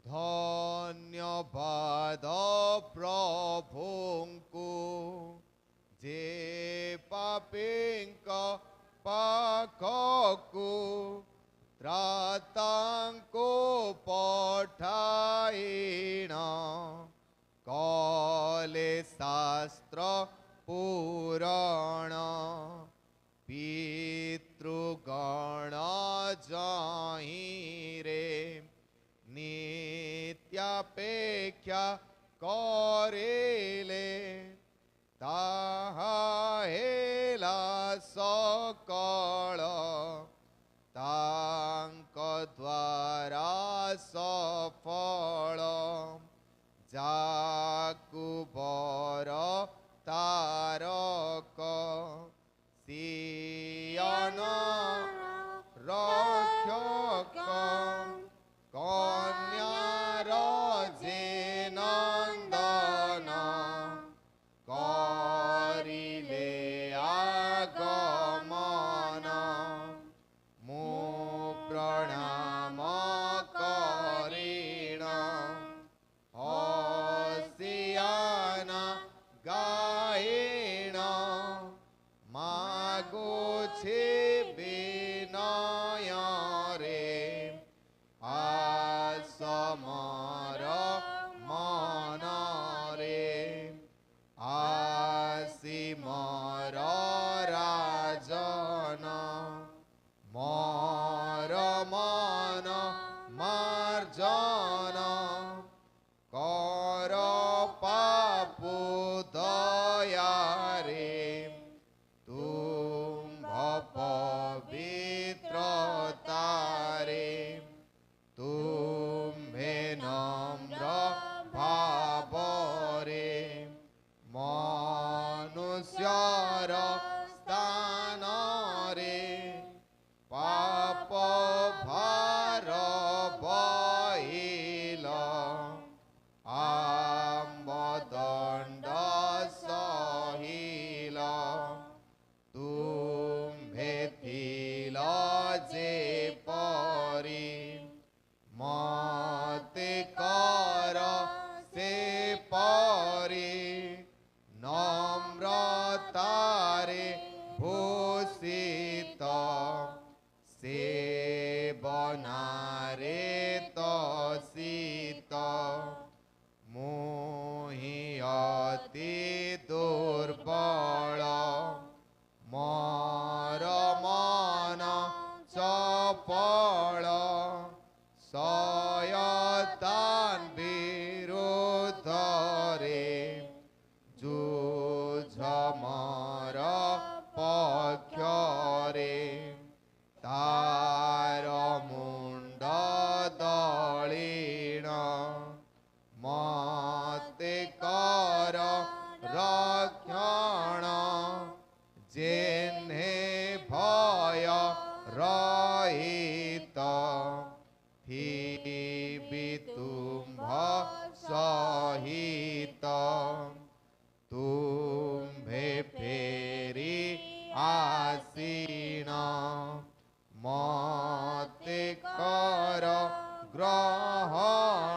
धन्यवाद प्रभुंकु जे पापिंक पाखकु त्रातांकु पठाइना कले शास्त्र पुराण पितृगण जाहि रे नित्यापेक्षा करेले ताहा हेला सकळ तांक द्वारा सफळ जाकुबर तारक सियन रक्षक कन्यार जे नंदन करिले आगमन मु प्रणाम करिण हसियान गायिण मागुछि विनय रे आसमर मन रे आसिमर राजन मर मन मार्जन कर पापु दया रे तुम्भ पवित्रता रे तुम्भे नम्र भाव रे मनुष्यर स्थान रे पाप भार बहिल आम्बदण्ड सहिल तुम्भे थिल जे परि मते कर से परि नम्रतारे भूषित सेवनारे तसित मोहि अति दुर्बल मोर मन चपल शयतान विरुद्ध रे जुझ मोर पक्ष रे तार मुंड दलिण मते कर रक्षण जेन्हे भय रहित फिबि तुम्भ सहित तुम्भे फेरी आसीन मते कर ग्रहण